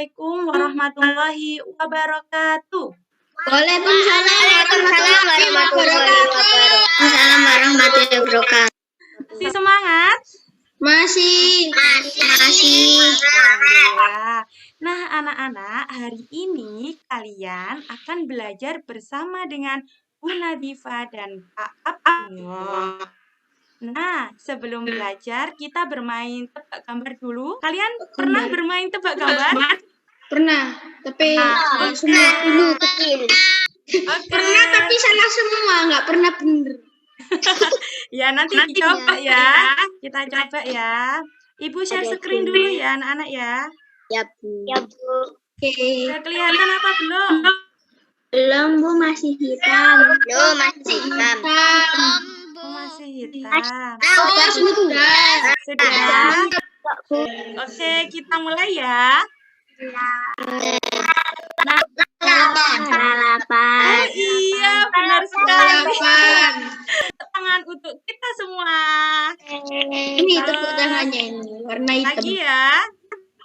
Assalamualaikum warahmatullahi wabarakatuh. Waalaikumsalam warahmatullahi wabarakatuh. Masih semangat? Masih. Alhamdulillah. Nah, anak-anak, hari ini kalian akan belajar bersama dengan Bu Nadifa dan Pak Abdullah. Nah, sebelum belajar, kita bermain tebak gambar dulu. Kalian pernah bermain tebak gambar? Pernah, tapi semua dulu kecil. Pernah tapi salah semua, nggak pernah bener. Ya, nanti dicoba ya. Kita coba ya. Ibu share screen dulu ya, anak-anak ya. Ya, Bu. Oke. Udah kelihatan apa belum? Belum, Bu, masih hitam. Masih hitam. Sudah. Oke, kita mulai ya. Oh iya, benar sekali. Tangan untuk kita semua. Ini tepuk tangannya ini, warna hitam. Lagi ya.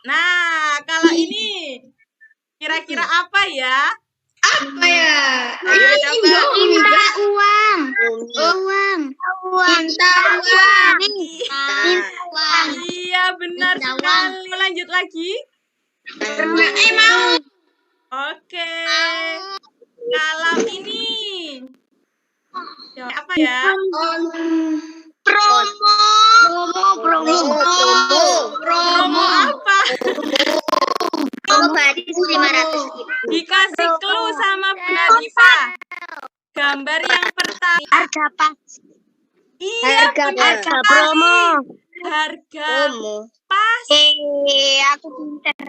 Nah, kalau ini kira-kira apa ya? Apa ya? Ayo coba. Minta uang. Minta uang. Iya, benar sekali. Lanjut lagi. Pernah mau. Oke. Kalau ini apa ya? Promo apa? Promo baris 500. Dikasih clue sama Bu Nadifa. Gambar yang pertama. Harga pas. Iya, Harga promo. Harga pas. Aku pinter.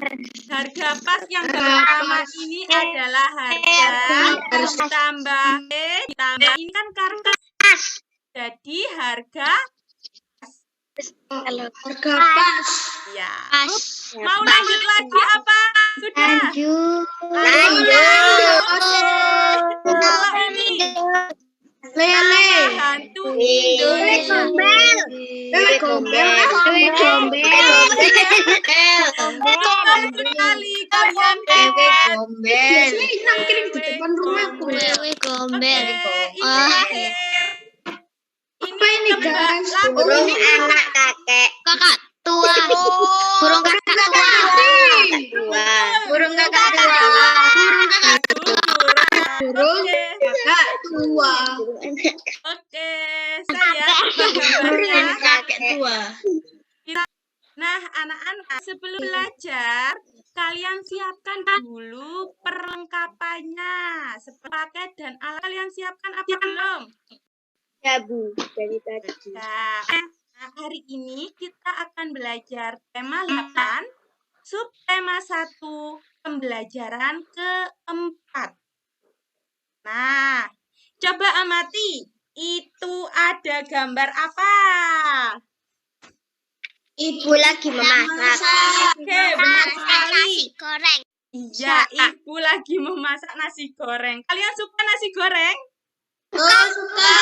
Harga pas yang pertama ini adalah harga ditambah ditambah ini kan karkas. Jadi harga Harga pas. ya. Pas. Mau lanjut lagi apa? Sudah. Lanjut. Kalau ini Lele. hantu Indonesia. Betul sekali kalian. Ini guys? burung anak kakak tua. Burung kakak tua. Burung kakak tua. Burung kakak tua. Oke, saya gambarnya. Kakek tua. Nah, anak-anak, sebelum belajar, kalian siapkan dulu perlengkapannya. Seperti paket dan alat, kalian siapkan apa belum? Ya, Bu, dari tadi. Nah, hari ini kita akan belajar tema 8, subtema 1, pembelajaran keempat. Nah, coba amati, itu ada gambar apa? Ibu lagi memasak. Oke, benar sekali. Nasi goreng. Iya, ibu lagi memasak nasi goreng. Kalian suka nasi goreng? Suka.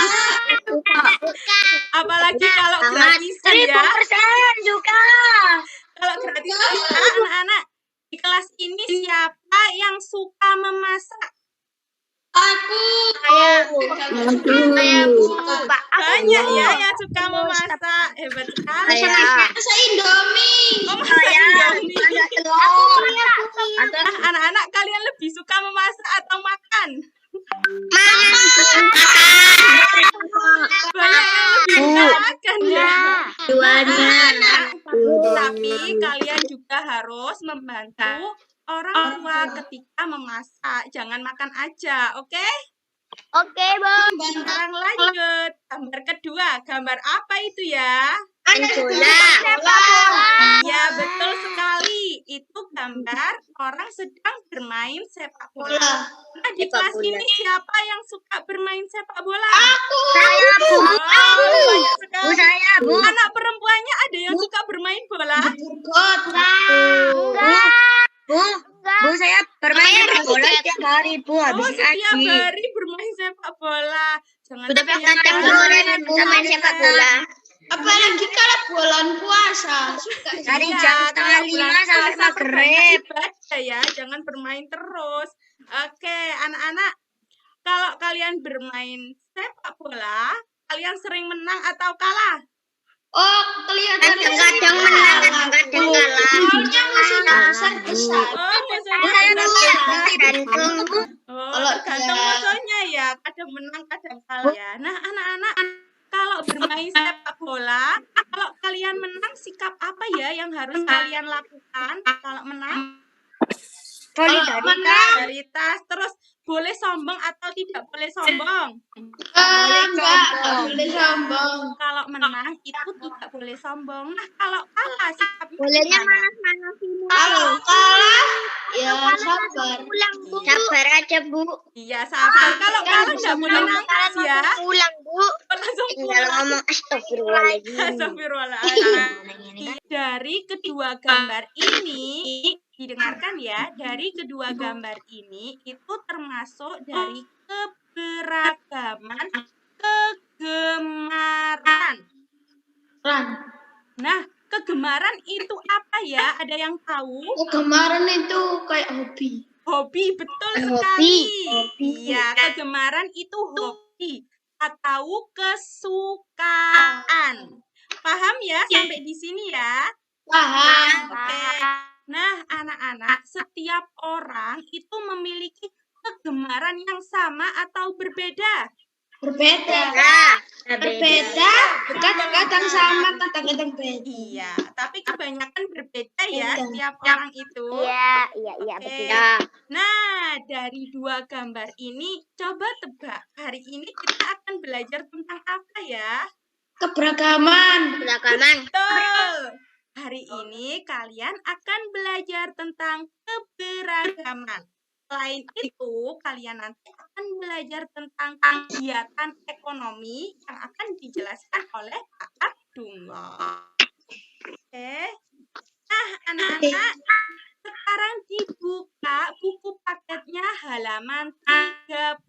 Apalagi kalau gratisan ya. 1000% suka. Kalau gratisan ya, anak-anak di kelas ini siapa yang suka memasak? Aku. Banyak ya yang suka memasak. Hebat sekali. Masak Indomie. Oh, masak Indomie. Aku. Anak-anak, kalian lebih suka memasak atau makan? Banyak yang lebih suka makan ya. Duanya. Tapi kalian juga harus membantu orang tua ketika memasak. Jangan makan aja, oke? Oke, Bang. Sekarang lanjut. Gambar kedua. Gambar apa itu ya? Bola. Iya, betul sekali. Itu gambar orang sedang bermain sepak bola. Nah, di kelas ini siapa yang suka bermain sepak bola? Saya, Bu. Banyak sekali. Saya, Bu. Anak perempuannya ada yang suka bermain bola? Bu, saya bermain sepak bola setiap hari, Bu. Oh, setiap hari bermain sepak bola. Jangan Udah sampai Bu main sepak bola. Apalagi kalau bulan puasa. Dari jam 4:30 sampai maghrib. aja ya, jangan bermain terus. Oke, anak-anak, kalau kalian bermain sepak bola, kalian sering menang atau kalah? Oh, kelihatan Kadang menang, kadang kalah. Soalnya musuhnya besar-besar. Oh, musuhnya besar-besar. Tergantung. Oh, Kalau tergantung dia- musuhnya ya, kadang menang, kadang kalah ya. Nah, anak-anak, kalau bermain sepak bola, kalau kalian menang, sikap apa ya yang harus kalian lakukan kalau menang? Solidaritas. Terus boleh sombong atau tidak boleh sombong? Enggak boleh sombong. Kalau menang itu tidak boleh sombong. Nah, kalau kalah sikapnya Bolehnya gimana? manas-manasin Kalau kalah, ya sabar. Sabar aja, Bu. Iya, sabar. Kalau Kan kalah bisa nggak boleh menang. nangis ya. Pulang, Bu. Langsung Tinggal pulang. ngomong astagfirullahaladzim. Astagfirullahaladzim. Dari kedua gambar ini, didengarkan ya, dari kedua gambar ini itu termasuk dari keberagaman kegemaran. Nah, kegemaran itu apa ya? Ada yang tahu? Kegemaran itu kayak hobi. Hobi, betul Hobi. sekali. Hobi. Iya, kegemaran itu hobi atau kesukaan. Paham ya sampai di sini ya? Paham. Oke. Nah, anak-anak, setiap orang itu memiliki kegemaran yang sama atau berbeda? Berbeda. Berbeda. Kadang-kadang sama, kadang-kadang beda. Iya, tapi kebanyakan berbeda ya Beda. setiap orang itu. Iya, Oke. betul. Nah, dari dua gambar ini, coba tebak. Hari ini kita akan belajar tentang apa ya? Keberagaman. Belakangan. Betul. Hari ini kalian akan belajar tentang keberagaman. Selain itu, kalian nanti akan belajar tentang kegiatan ekonomi yang akan dijelaskan oleh Pak Abdullah. Oke. Nah, anak-anak, sekarang dibuka buku paketnya halaman 31.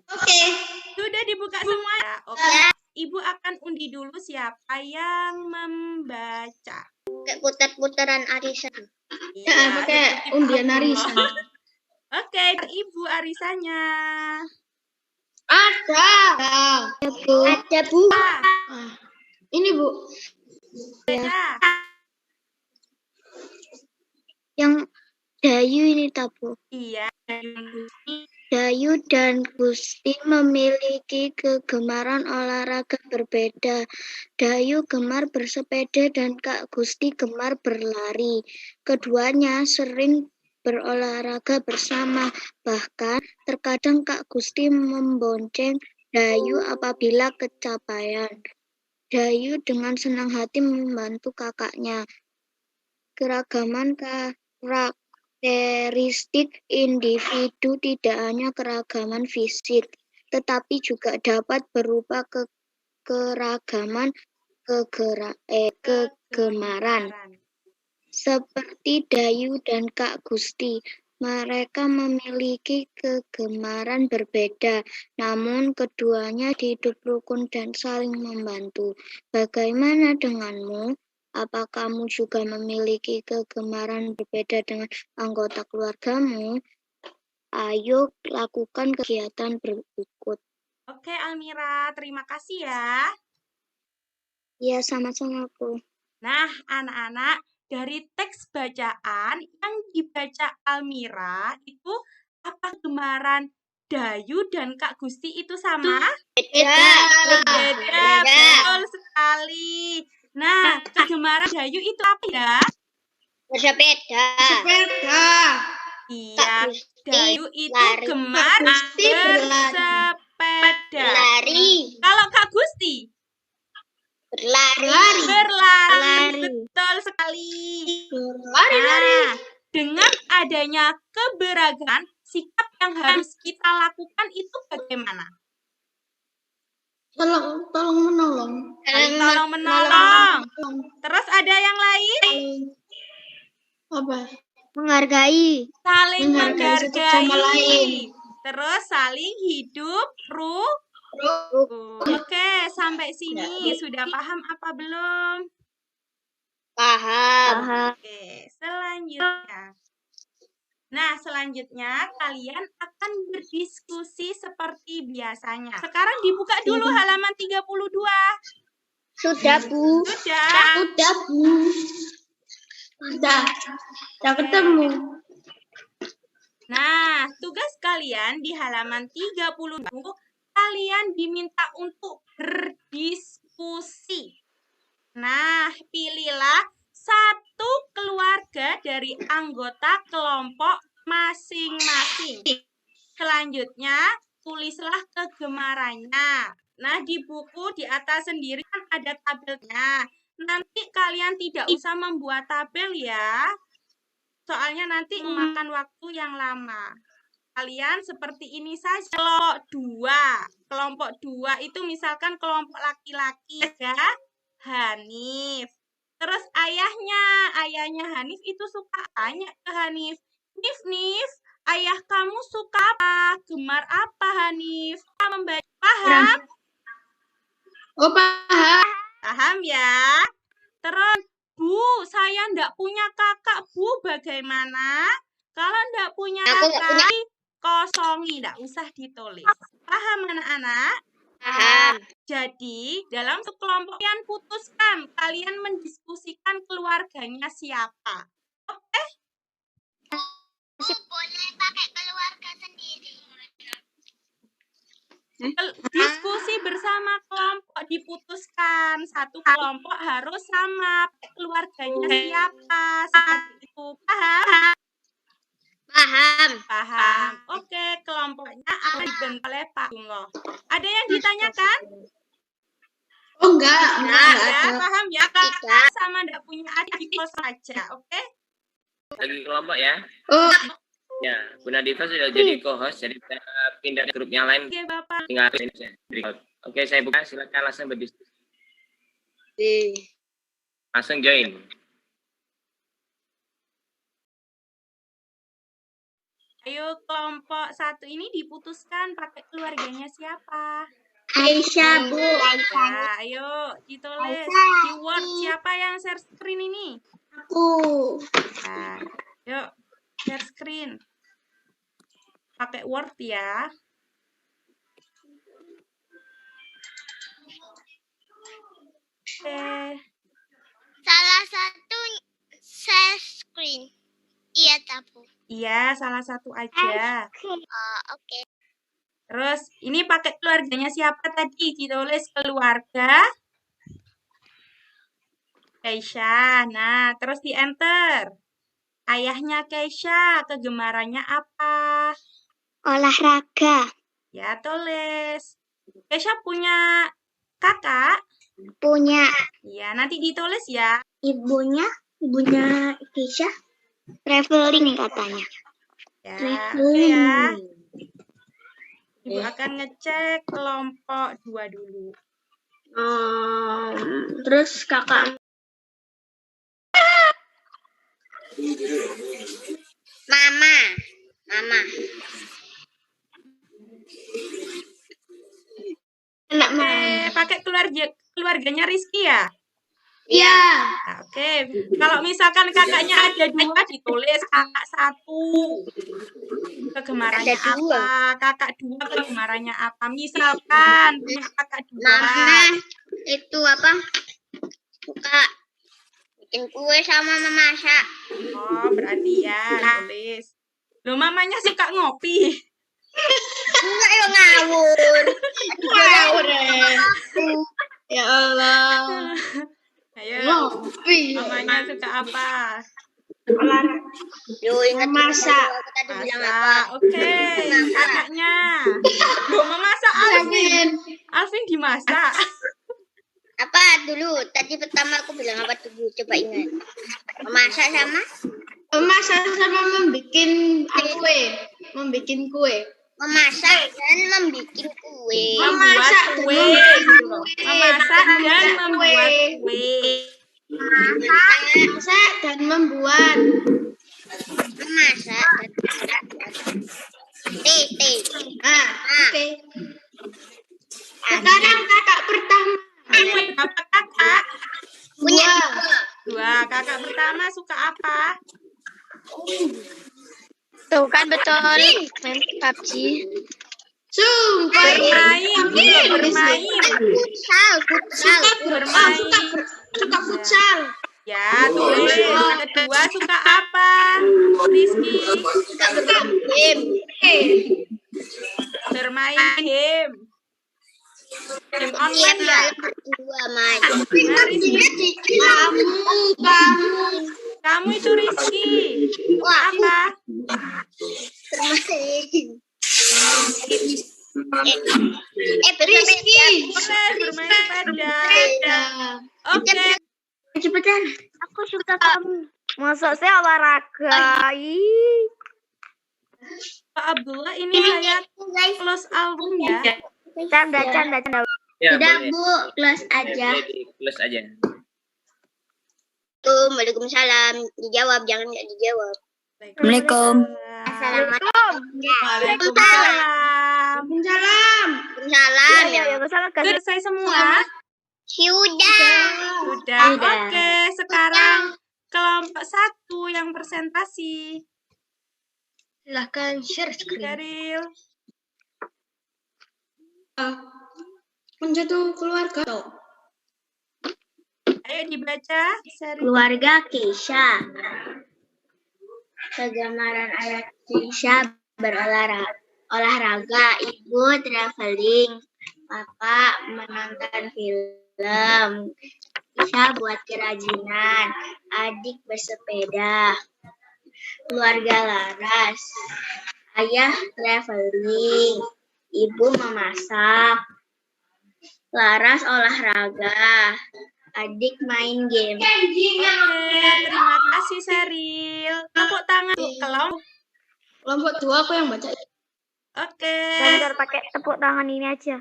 Oke. Sudah dibuka semua ya? Oke. Ibu akan undi dulu siapa yang membaca. Kayak putar-putaran arisan. Iya, pakai seperti undian Pak Abdullah. arisan. Oke, Ibu arisannya. Ada. Ada, Bu. Ah, ini Bu. Baca. Yang Dayu ini, Bu. Iya. Dayu dan Gusti memiliki kegemaran olahraga berbeda. Dayu gemar bersepeda dan Kak Gusti gemar berlari. Keduanya sering berolahraga bersama. Bahkan terkadang Kak Gusti membonceng Dayu apabila kecapean. Dayu dengan senang hati membantu kakaknya. Keragaman karakteristik individu tidak hanya keragaman fisik, tetapi juga dapat berupa keragaman kegemaran. Seperti Dayu dan Kak Gusti, mereka memiliki kegemaran berbeda, namun keduanya hidup rukun dan saling membantu. Bagaimana denganmu? Apa kamu juga memiliki kegemaran berbeda dengan anggota keluargamu? Ayo lakukan kegiatan berikut. Oke, Almira, terima kasih ya. Ya, sama-sama, Bu. Nah, anak-anak, dari teks bacaan yang dibaca Almira itu apa kegemaran Dayu dan Kak Gusti itu sama? Berbeda, betul sekali. Nah, kegemaran Dayu itu apa ya? Bersepeda. Iya, Dayu itu lari. gemar Kak Gusti bersepeda. Berlari. Kalau Kak Gusti? Berlari. Betul sekali. Nah, dengan adanya keberagaman, sikap yang harus kita lakukan itu bagaimana? Tolong menolong. Tolong menolong. Terus ada yang lain? Apa? Menghargai. Saling Menghargai satu sama lain. menghargai. Terus saling hidup rukun. Oke, sampai sini sudah paham apa belum? Paham. Oke, selanjutnya. Nah, selanjutnya kalian akan berdiskusi seperti biasanya. Sekarang dibuka dulu halaman 32. Sudah, Bu. Sudah. Udah, Bu. Udah ketemu. Nah, tugas kalian di halaman 30, kalian diminta untuk berdiskusi. Nah, pilihlah satu keluarga dari anggota kelompok masing-masing. Selanjutnya, tulislah kegemarannya. Nah, di buku di atas sendiri kan ada tabelnya. Nanti kalian tidak usah membuat tabel ya. Soalnya nanti memakan waktu yang lama. Kalian seperti ini saja. Kelompok dua itu misalkan kelompok laki-laki ya, Hanif. Terus ayahnya Hanif itu suka tanya ke Hanif, Nif, ayah kamu suka apa? Gemar apa Hanif? Paham? Oh, paham. Paham ya? Terus, Bu, saya ndak punya kakak, Bu. Bagaimana? Kalau ndak punya kakak, kosongi, ndak usah ditulis. Paham anak-anak? Paham. Jadi, dalam sekelompok kalian putuskan, kalian mendiskusikan keluarganya siapa. Oke? Boleh pakai keluarga sendiri. Diskusi bersama kelompok diputuskan. Satu kelompok harus sama. Keluarganya siapa. Seperti itu. Paham? Paham. Oke, kelompoknya akan dibentuk oleh Pak Jumloh. Ada yang ditanyakan? Oh, enggak Ya, ada. paham ya? Kakak sama enggak punya adik di kos saja, oke? Lagi kelompok ya. Oh, Ya, Bu Nadifa sudah jadi co-host, jadi kita pindah ke grup yang lain. Oke, Bapak. Tinggal ini saya. Oke, saya buka. Silakan langsung berdiskusi. Langsung join. Ayo, kelompok satu ini diputuskan pakai keluarganya siapa? Aisyah, Bu. Ya, ayo ditulis di Word siapa yang share screen ini? aku. Nah, yuk share screen. Pakai Word ya. Oke. Salah satu share screen. Iya, Tabu. Iya, salah satu aja. Oke. Terus ini pakai keluarganya siapa tadi? Ditulis keluarga Keisha. Nah, terus di enter. Ayahnya Keisha, kegemarannya apa? Olahraga. Ya, tulis. Keisha punya kakak? Punya Ya, nanti ditulis ya. ibunya Keisha. Traveling katanya. Ya, oke ya. Ibu akan ngecek kelompok 2 dulu. Terus kakak. Mama. Anak Oke, mama. pakai keluarganya Rizky ya? Iya. Nah, oke, kalau misalkan kakaknya ada 2, ditulis kakak 1. Kegemarannya Ada 2. apa? Kakak 2 kegemarannya apa? Misalkan punya kakak 2. Mama itu apa? Suka bikin kue sama memasak. Oh, berarti ya, tulis. Loh, mamanya suka ngopi. Enggak, ya ngawur. Ngawur ya Allah. Ayo, Ngopi. mamanya suka apa? Yo, ingat Memasak. aku tadi bilang apa? Masak. Oke, kakaknya. Loh, memasak Alvin. Alvin dimasak. Apa dulu? Tadi pertama aku bilang apa dulu? Coba ingat. Memasak sama? Memasak sama membuat kue. Memasak dan membuat kue. Membuat kue. Gitu loh. Memasak dan membuat kue. Memasak dan membuat. Memasak dan membuat. Teh. Oke. Sekarang kakak pertama. Berapa kakak? Punya 2. Kakak pertama suka apa? Tuh kan betul. Main PUBG. Sumpah. Bermain. Futsal. Suka futsal. Ya, tulis. Kedua suka apa? Rizky. Suka bermain game. Bermain game. Game online ya? Berdua main. Nah, Rizky. Kamu. Kamu itu Rizky. Wah, Apa? bermain. Rizky. Oke, bermain sepeda. Oke. Cepetan. Aku suka kamu. Masa saya olahraga? Pak Abdullah, ini saya close album ya. Canda. Ya, Tidak, boleh. Bu. Close aja. Close aja. Waalaikumsalam. Dijawab, jangan nggak dijawab. Assalamualaikum. Assalamualaikum. Waalaikumsalam. Salam. Waalaikumsalam. Ya, Sudah selesai semua? Sudah. Sudah. Oke, sekarang kelompok 1 yang presentasi. Silahkan share screen. Daril. Menjatuh keluarga. Ayo dibaca. Seri. Keluarga Keisha. Kegemaran ayah Keisha olahraga, ibu traveling, papa menonton film, Keisha buat kerajinan, adik bersepeda. Keluarga Laras, ayah traveling, ibu memasak, Laras olahraga, adik main game. Oke, terima kasih Seril. Tepuk tangan untuk Kelompok 2 aku yang baca. Oke. Bentar pakai tepuk tangan ini aja.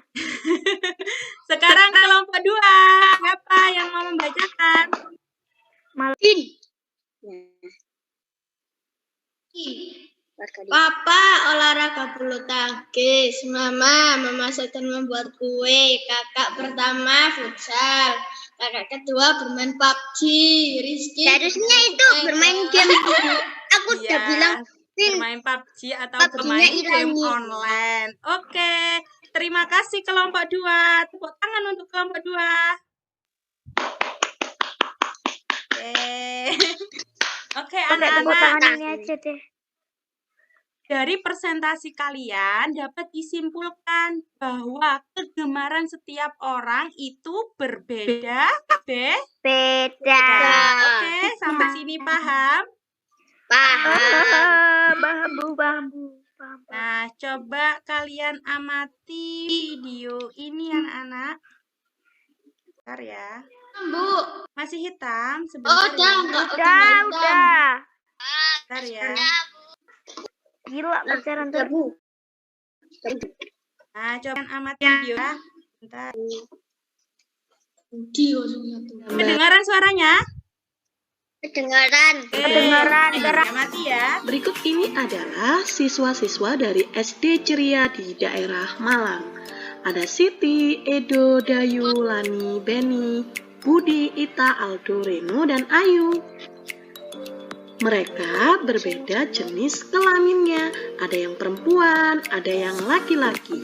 Sekarang kelompok 2. Siapa yang mau membacakan? Papa olahraga bulu tangkis, mama memasak dan membuat kue, kakak pertama futsal, kakak kedua bermain PUBG, Rizky Seharusnya itu bermain game. Aku udah Iya, bilang, bermain PUBG atau PUBG-nya bermain game hilangin. online. Oke, terima kasih kelompok 2. Tepuk tangan untuk kelompok 2. Oke, Pakai tepuk anak-anak. tangan ini aja deh. Dari presentasi kalian dapat disimpulkan bahwa kegemaran setiap orang itu berbeda. Beda. Oke, sampai sini paham? paham. Bambu. Nah, coba kalian amati video ini anak-anak. Bentar ya. Bu. Masih hitam Oh, sebentar ya. Udah. Bentar ya. Gila pacaran Ya, tuh. Bu. Nah, coba amati video ya. Bentar. Kedengaran suaranya? Kedengaran. Kedengaran, gerak. Amati ya. Berikut ini adalah siswa-siswa dari SD Ceria di daerah Malang. Ada Siti, Edo, Dayu, Lani, Beni, Budi, Ita, Aldo, Reno, dan Ayu. Mereka berbeda jenis kelaminnya, ada yang perempuan, ada yang laki-laki.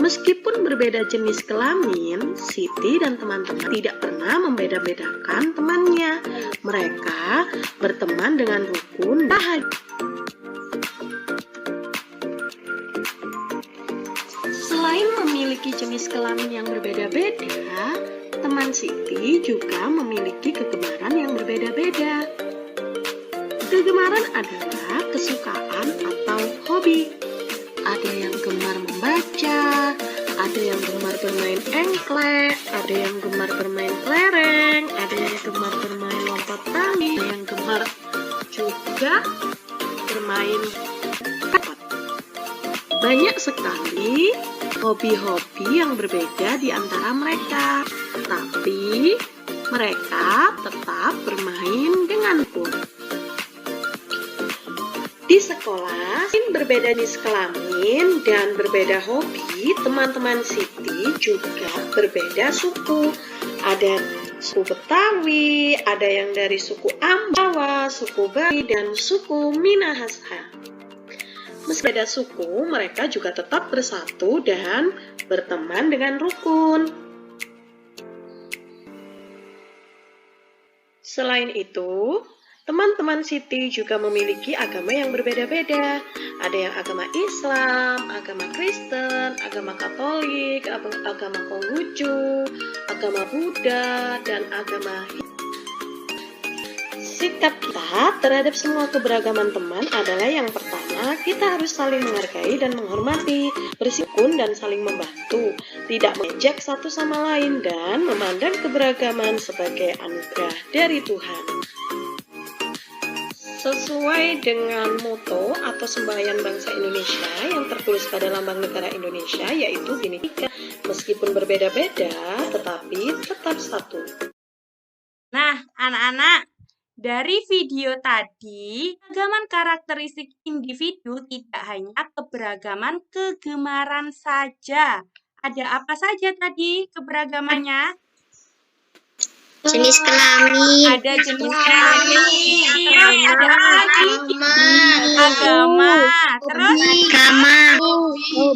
Meskipun berbeda jenis kelamin, Siti dan teman-teman tidak pernah membeda-bedakan temannya. Mereka berteman dengan rukun bahagia. Selain memiliki jenis kelamin yang berbeda-beda, teman Siti juga memiliki kegemaran yang berbeda-beda. Kegemaran adalah kesukaan atau hobi. Ada yang gemar membaca, ada yang gemar bermain engklek, ada yang gemar bermain kelereng, ada yang gemar bermain lompat tali, ada yang gemar juga bermain kapak. Banyak sekali hobi-hobi yang berbeda di antara mereka, tapi mereka tetap bermain dengan pun. Di sekolah, berbeda jenis kelamin dan berbeda hobi, teman-teman Siti juga berbeda suku. Ada suku Betawi, ada yang dari suku Ambawa, suku Bali, dan suku Minahasa. Meski beda suku, mereka juga tetap bersatu dan berteman dengan rukun. Selain itu, teman-teman Siti juga memiliki agama yang berbeda-beda. Ada yang agama Islam, agama Kristen, agama Katolik, agama Konghucu, agama Buddha, dan agama Hindu. Sikap kita terhadap semua keberagaman teman adalah yang pertama, kita harus saling menghargai dan menghormati, bersikun dan saling membantu, tidak mengejek satu sama lain, dan memandang keberagaman sebagai anugerah dari Tuhan. Sesuai dengan moto atau semboyan bangsa Indonesia yang tertulis pada lambang negara Indonesia, yaitu Bhinneka, meskipun berbeda-beda, tetapi tetap satu. Nah, anak-anak, dari video tadi, keberagaman karakteristik individu tidak hanya keberagaman kegemaran saja. Ada apa saja tadi keberagamannya? Jenis kelamin. Ada jenis kelamin. Terus ada apa lagi? Agama. Terus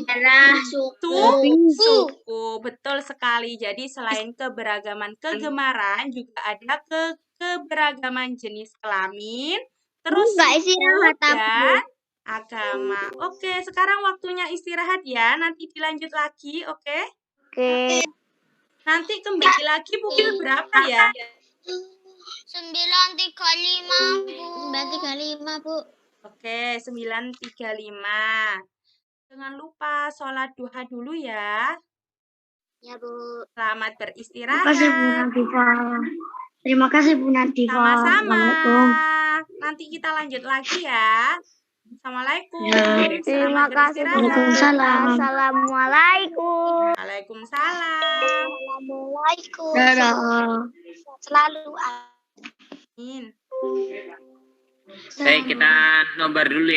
Darah, suku. Betul sekali. Jadi selain keberagaman kegemaran, juga ada keberagaman jenis kelamin, terus istirahat dan agama. Oke, sekarang waktunya istirahat ya. Nanti dilanjut lagi, oke? Oke. Nanti kembali lagi pukul berapa ya? 9.35, Bu. 9.35, Bu. Oke, 9.35. Jangan lupa sholat duha dulu ya. Ya, Bu. Selamat beristirahat. Terima kasih Bu Nadifa. Sama-sama. Nanti kita lanjut lagi ya. Assalamualaikum. Terima Selamat kasih Bu beristirahat. Nadifa. Assalamualaikum. Waalaikumsalam. Assalamualaikum. Dadah. Selalu Amin. Baik, kita nomor dulu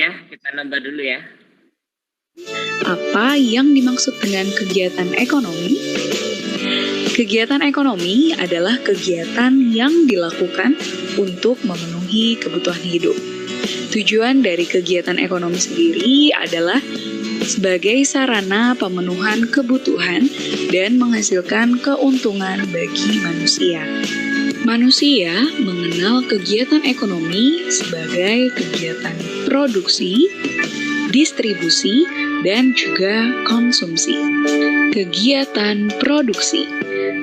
ya. Apa yang dimaksud dengan kegiatan ekonomi? Kegiatan ekonomi adalah kegiatan yang dilakukan untuk memenuhi kebutuhan hidup. Tujuan dari kegiatan ekonomi sendiri adalah sebagai sarana pemenuhan kebutuhan dan menghasilkan keuntungan bagi manusia. Manusia mengenal kegiatan ekonomi sebagai kegiatan produksi, distribusi, dan juga konsumsi. Kegiatan produksi.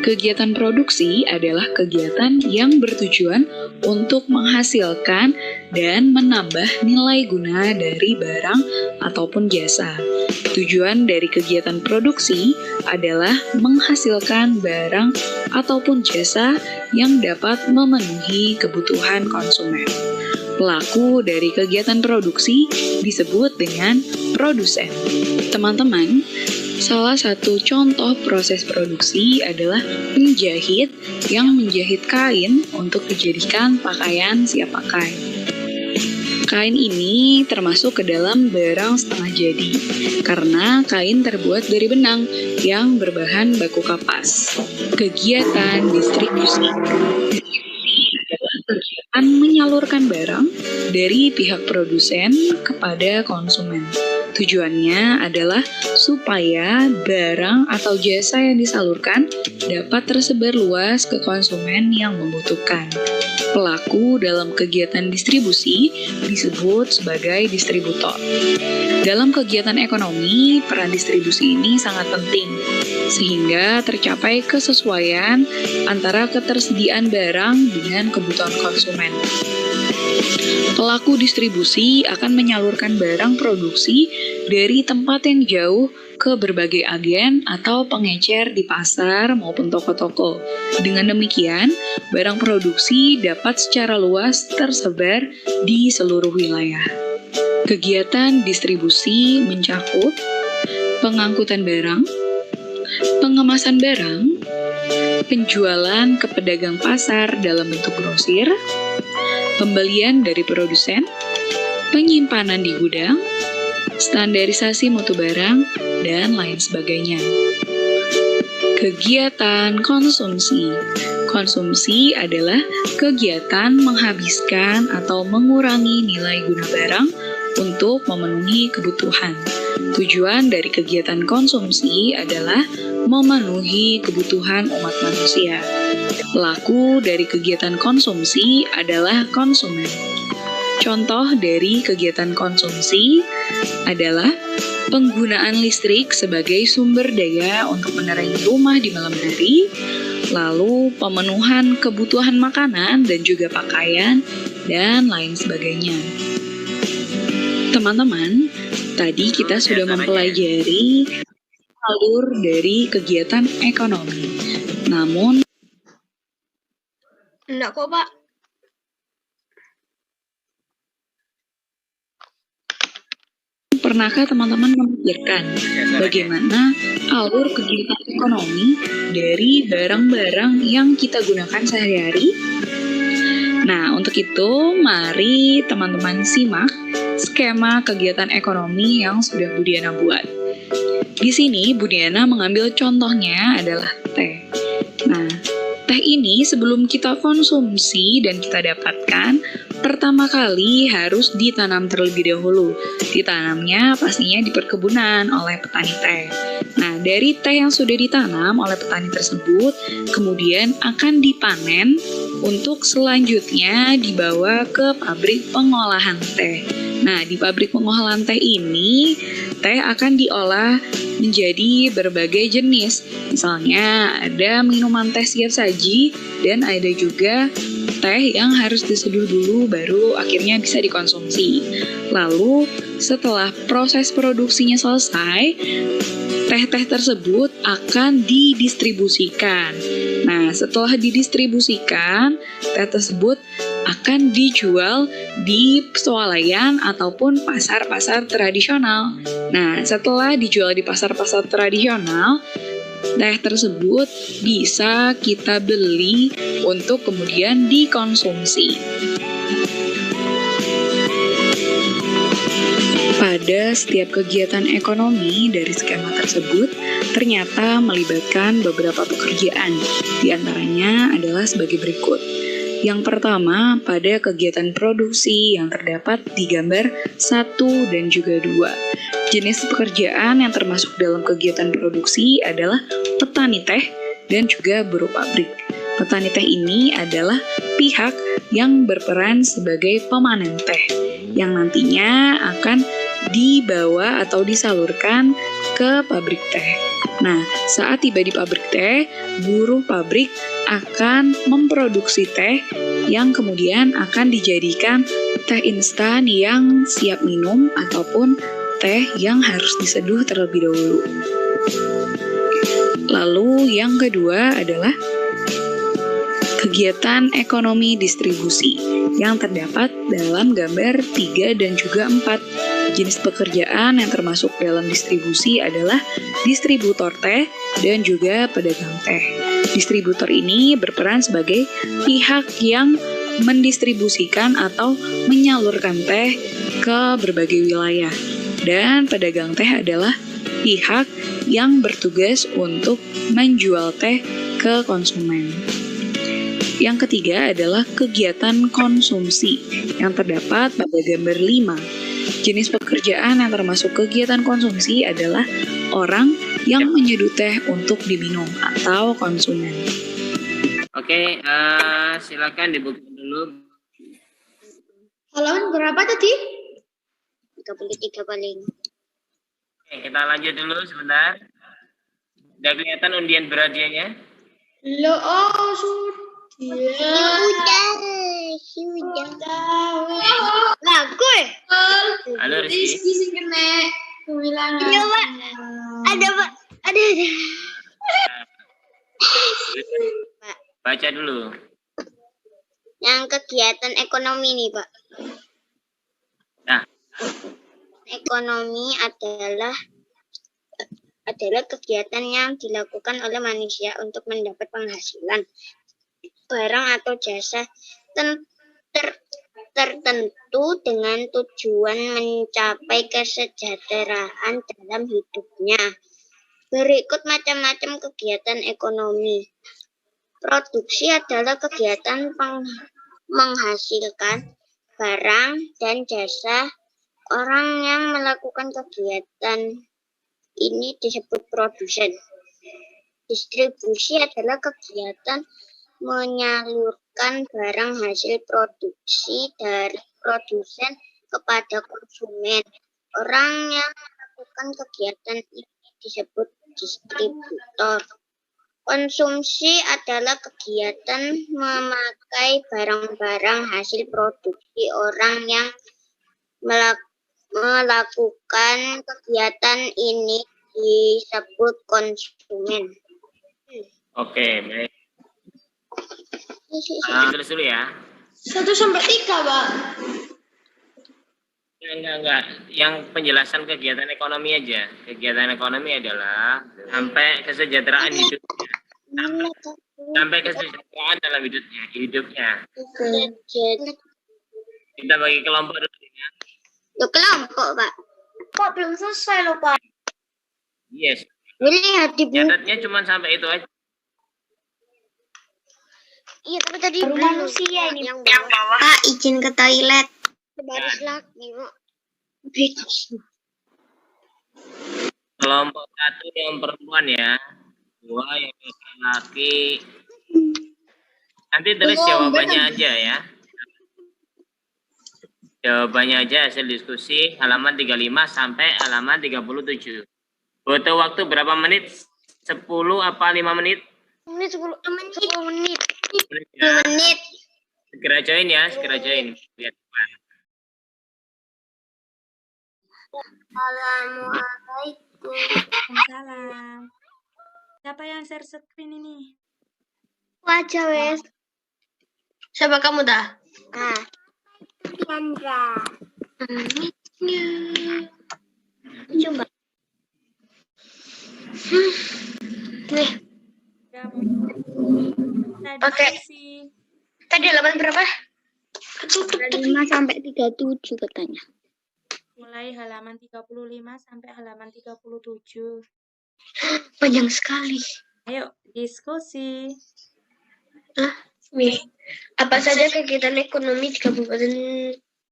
Kegiatan produksi adalah kegiatan yang bertujuan untuk menghasilkan dan menambah nilai guna dari barang ataupun jasa. Tujuan dari kegiatan produksi adalah menghasilkan barang ataupun jasa yang dapat memenuhi kebutuhan konsumen. Pelaku dari kegiatan produksi disebut dengan produsen. Teman-teman, salah satu contoh proses produksi adalah penjahit yang menjahit kain untuk dijadikan pakaian siap pakai. Kain ini termasuk ke dalam barang setengah jadi, karena kain terbuat dari benang yang berbahan baku kapas. Kegiatan distribusi adalah kegiatan menyalurkan barang dari pihak produsen kepada konsumen. Tujuannya adalah supaya barang atau jasa yang disalurkan dapat tersebar luas ke konsumen yang membutuhkan. Pelaku dalam kegiatan distribusi disebut sebagai distributor. Dalam kegiatan ekonomi, peran distribusi ini sangat penting, sehingga tercapai kesesuaian antara ketersediaan barang dengan kebutuhan konsumen. Pelaku distribusi akan menyalurkan barang produksi dari tempat yang jauh ke berbagai agen atau pengecer di pasar maupun toko-toko. Dengan demikian, barang produksi dapat secara luas tersebar di seluruh wilayah. Kegiatan distribusi mencakup pengangkutan barang, pengemasan barang, penjualan ke pedagang pasar dalam bentuk grosir, pembelian dari produsen, penyimpanan di gudang, standarisasi mutu barang, dan lain sebagainya. Kegiatan konsumsi. Konsumsi adalah kegiatan menghabiskan atau mengurangi nilai guna barang untuk memenuhi kebutuhan. Tujuan dari kegiatan konsumsi adalah memenuhi kebutuhan umat manusia. Pelaku dari kegiatan konsumsi adalah konsumen. Contoh dari kegiatan konsumsi adalah penggunaan listrik sebagai sumber daya untuk menerangi rumah di malam hari, lalu pemenuhan kebutuhan makanan dan juga pakaian, dan lain sebagainya. Teman-teman, tadi kita sudah mempelajari alur dari kegiatan ekonomi. Namun, Enggak kok, Pak. pernahkah teman-teman memikirkan bagaimana alur kegiatan ekonomi dari barang-barang yang kita gunakan sehari-hari? Nah, untuk itu, mari teman-teman simak skema kegiatan ekonomi yang sudah Bu Diana buat. Di sini, Bu Diana mengambil contohnya adalah teh. Nah, teh ini sebelum kita konsumsi dan kita dapatkan, pertama kali harus ditanam terlebih dahulu. Ditanamnya pastinya di perkebunan oleh petani teh. Nah, dari teh yang sudah ditanam oleh petani tersebut, kemudian akan dipanen untuk selanjutnya dibawa ke pabrik pengolahan teh. Nah, di pabrik pengolahan teh ini, teh akan diolah menjadi berbagai jenis. Misalnya, ada minuman teh siap saji, dan ada juga teh yang harus diseduh dulu baru akhirnya bisa dikonsumsi. Lalu, setelah proses produksinya selesai, teh-teh tersebut akan didistribusikan. Nah, setelah didistribusikan, teh tersebut akan dijual di swalayan ataupun pasar-pasar tradisional. Nah, setelah dijual di pasar-pasar tradisional, teh tersebut bisa kita beli untuk kemudian dikonsumsi. Pada setiap kegiatan ekonomi dari skema tersebut, ternyata melibatkan beberapa pekerjaan. Di antaranya adalah sebagai berikut. Yang pertama, pada kegiatan produksi yang terdapat di gambar 1 dan juga 2. Jenis pekerjaan yang termasuk dalam kegiatan produksi adalah petani teh dan juga buruh pabrik. Petani teh ini adalah pihak yang berperan sebagai pemanen teh, yang nantinya akan dibawa atau disalurkan ke pabrik teh. Nah, saat tiba di pabrik teh, buruh pabrik akan memproduksi teh yang kemudian akan dijadikan teh instan yang siap minum ataupun teh yang harus diseduh terlebih dahulu. Lalu yang kedua adalah kegiatan ekonomi distribusi yang terdapat dalam gambar 3 dan juga 4. Jenis pekerjaan yang termasuk dalam distribusi adalah distributor teh dan juga pedagang teh. Distributor ini berperan sebagai pihak yang mendistribusikan atau menyalurkan teh ke berbagai wilayah. Dan pedagang teh adalah pihak yang bertugas untuk menjual teh ke konsumen. Yang ketiga adalah kegiatan konsumsi yang terdapat pada gambar 5. Jenis pekerjaan yang termasuk kegiatan konsumsi adalah orang yang menyeduh teh untuk diminum atau konsumen. Oke, silakan dibuka dulu. Halaman berapa tadi? 33 paling. Oke, kita lanjut dulu sebentar. Udah kelihatan undian berhadiahnya? Lo, oh, sudah. Lagu ya? Halo, Rizky. Rizky sing kena kewilangan. Iya, Pak. Ada, Pak. Ada. Pak, Baca dulu. yang kegiatan ekonomi nih, Pak. Nah. Ekonomi adalah kegiatan yang dilakukan oleh manusia untuk mendapat penghasilan barang atau jasa tertentu dengan tujuan mencapai kesejahteraan dalam hidupnya. Berikut macam-macam kegiatan ekonomi. Produksi adalah kegiatan menghasilkan barang dan jasa Orang yang melakukan kegiatan ini disebut produsen. Distribusi adalah kegiatan menyalurkan barang hasil produksi dari produsen kepada konsumen. Orang yang melakukan kegiatan ini disebut distributor. Konsumsi adalah kegiatan memakai barang-barang hasil produksi orang yang melakukan kegiatan ini disebut konsumen. Oke, baik. Terus dulu ya. 1 sampai 3, Bang. Enggak. Yang penjelasan kegiatan ekonomi aja. Kegiatan ekonomi adalah sampai kesejahteraan hidupnya. Sampai kesejahteraan dalam hidupnya. Kita bagi kelompok dulu ya. Kelompok, Pak. Kok belum selesai loh, Pak? Yes. Lihat di buku. Catatnya cuma sampai itu aja. Iya, tapi tadi Baru belum. manusia ini. Yang bawah. Pak, izin ke toilet. Baru lagi, Pak. Kelompok 1 yang perempuan ya. 2 yang laki-laki. Nanti tulis jawabannya aja ya. Jawabannya aja hasil diskusi halaman 35 sampai halaman 37. Butuh waktu berapa menit? 10 apa 5 menit? 10 menit. Ya. 10 menit. Segera join ya, segera join. Lihat depan. Assalamualaikum. Waalaikumsalam. Siapa yang share screen ini? Wajah, wes. Siapa kamu dah? Nah. Chandra. Coba. Nih. Oke. Tadi halaman berapa? 5 sampai 37 katanya. Mulai halaman 35 sampai halaman 37. Panjang sekali. Ayo, diskusi. Nih, apa saja kegiatan ekonomi di Kabupaten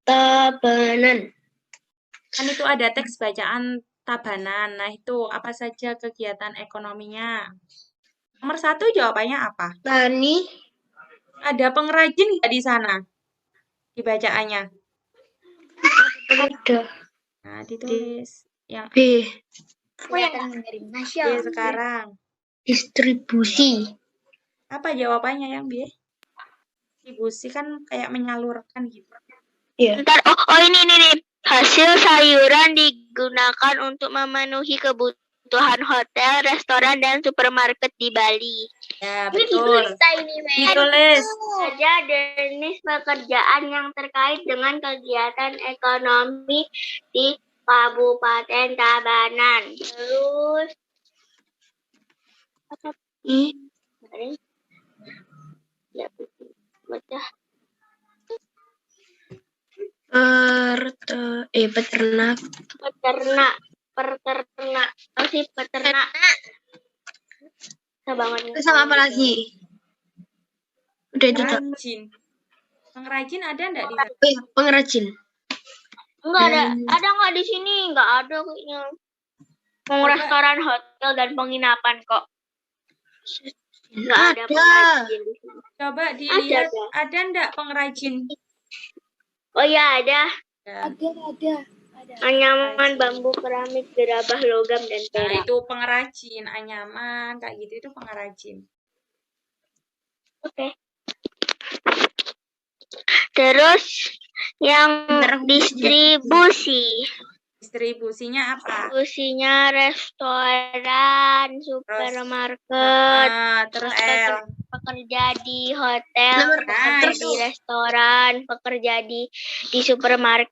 Tabanan? Kan itu ada teks bacaan Tabanan. Nah, itu apa saja kegiatan ekonominya? Nomor 1 jawabannya apa? Tani, Ada pengrajin nggak di sana? Di bacaannya. ada. Nah, ditulis. Yang B. Kegiatan mengirim B nasional. sekarang. Distribusi. Apa jawabannya yang B? Distribusi kan kayak menyalurkan gitu. Iya. Ntar, oh ini. Hasil sayuran digunakan untuk memenuhi kebutuhan hotel, restoran, dan supermarket di Bali. Ya, betul. Ditulis. Ditulis. Saja jenis pekerjaan yang terkait dengan kegiatan ekonomi di Kabupaten Tabanan. Terus apa? Ya, baca. Peternak. Peternak. Terus sama apa lagi? Udah itu tak? Pengrajin. Pengrajin ada enggak di sana? Pengrajin. Enggak ada. Ada nggak di sini? Enggak ada kayaknya. Mau restoran, hotel, dan penginapan kok. Enggak ada pengrajin di sini. Coba dilihat Ada. ada enggak pengrajin? Oh ya ada. Ya. Anyaman, bambu, keramik, gerabah, logam, dan Nah, perak. itu pengrajin, anyaman, kayak gitu itu pengrajin. Oke. Terus yang distribusi. Distribusinya apa? Distribusinya restoran, supermarket, Terus L. pekerja di hotel, Nomor- pekerja Nah, di restoran, pekerja di supermarket.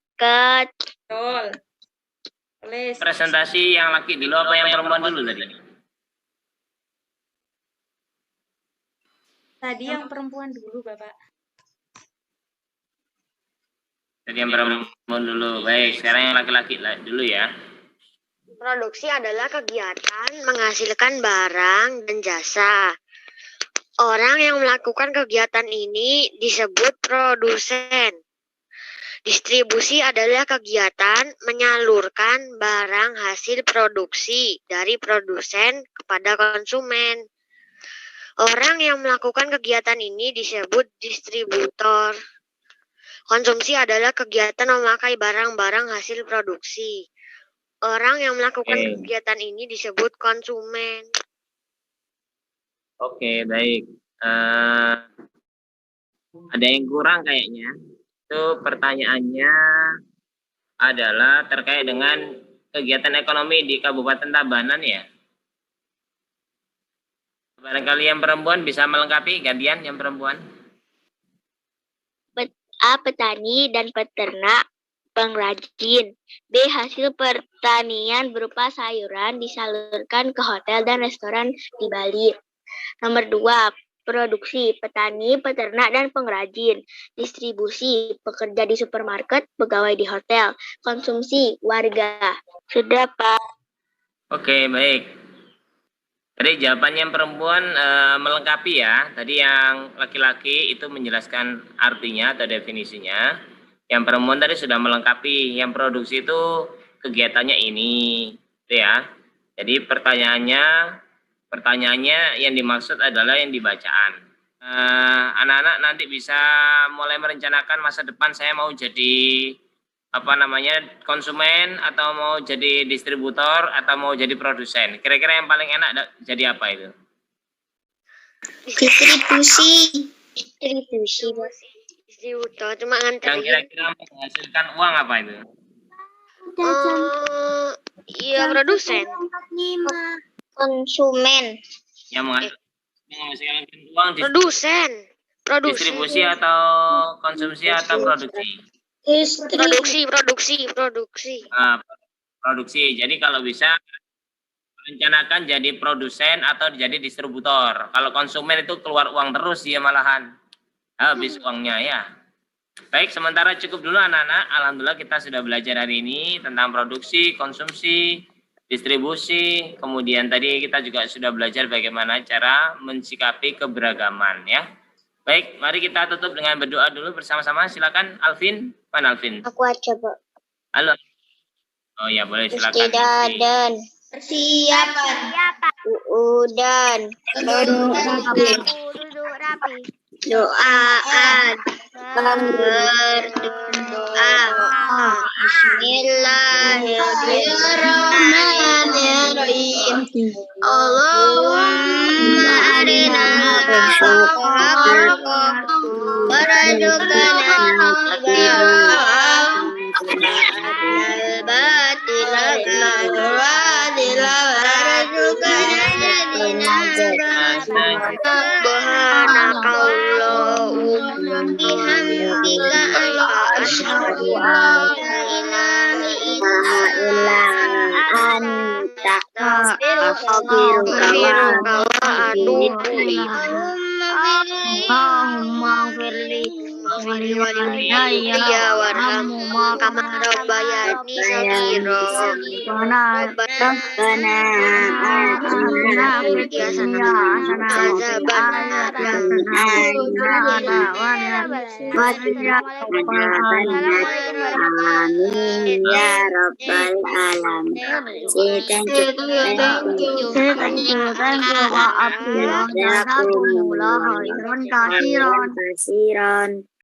Betul. Tulis. Presentasi yang laki dulu apa yang perempuan dulu tadi? Tadi yang perempuan dulu, Bapak. Tadi yang perempuan dulu. Baik, sekarang yang laki-laki dulu ya. Produksi adalah kegiatan menghasilkan barang dan jasa. Orang yang melakukan kegiatan ini disebut produsen. Distribusi adalah kegiatan menyalurkan barang hasil produksi dari produsen kepada konsumen. Orang yang melakukan kegiatan ini disebut distributor. Konsumsi adalah kegiatan memakai barang-barang hasil produksi. Orang yang melakukan kegiatan ini disebut konsumen. Oke, baik. Ada yang kurang kayaknya. Itu pertanyaannya adalah terkait dengan kegiatan ekonomi di Kabupaten Tabanan ya. Barangkali yang perempuan bisa melengkapi, gantian yang perempuan. A. Petani dan peternak pengrajin. B. Hasil pertanian berupa sayuran disalurkan ke hotel dan restoran di Bali. Nomor 2. Produksi, petani, peternak, dan pengrajin. Distribusi, pekerja di supermarket, pegawai di hotel. Konsumsi, warga. Sudah, Pak. Oke, baik. Tadi jawabannya yang perempuan melengkapi ya. Tadi yang laki-laki itu menjelaskan artinya atau definisinya. Yang perempuan tadi sudah melengkapi. Yang produksi itu kegiatannya ini, gitu ya. Jadi pertanyaannya yang dimaksud adalah yang dibacaan. Anak-anak nanti bisa mulai merencanakan masa depan, saya mau jadi konsumen, atau mau jadi distributor, atau mau jadi produsen. Kira-kira yang paling enak jadi apa itu? Distributor cuma Yang nganterin. kira-kira menghasilkan uang apa itu? Iya, produsen. Konsumen. Yang menghasilkan uang Produsen. distribusi atau konsumsi atau produksi? Produksi. Produksi. Jadi kalau bisa merencanakan jadi produsen atau jadi distributor. Kalau konsumen itu keluar uang terus dia malahan habis uangnya ya. Baik, sementara cukup dulu anak-anak. Alhamdulillah kita sudah belajar hari ini tentang produksi, konsumsi, distribusi. Kemudian tadi kita juga sudah belajar bagaimana cara mensikapi keberagaman ya. Baik, mari kita tutup dengan berdoa dulu bersama-sama. Silakan Alvin. Mana Alvin? Aku aja, Pak. Halo. Oh ya, boleh silakan. Dan persiapan. Udan. Duduk rapi. Doaan. Berdoa. Bismillahirrahmanirrahim. Allahumma arina al-haqqa warzuqna Allahumma firli walidayya warhamhuma kama rabbayani shaghira. Rabbana atina fid dunya hasanah wa qina amin ya rabbal alamin. Thank you, Pak Abdullah. Jazakumullah khairan katsiran.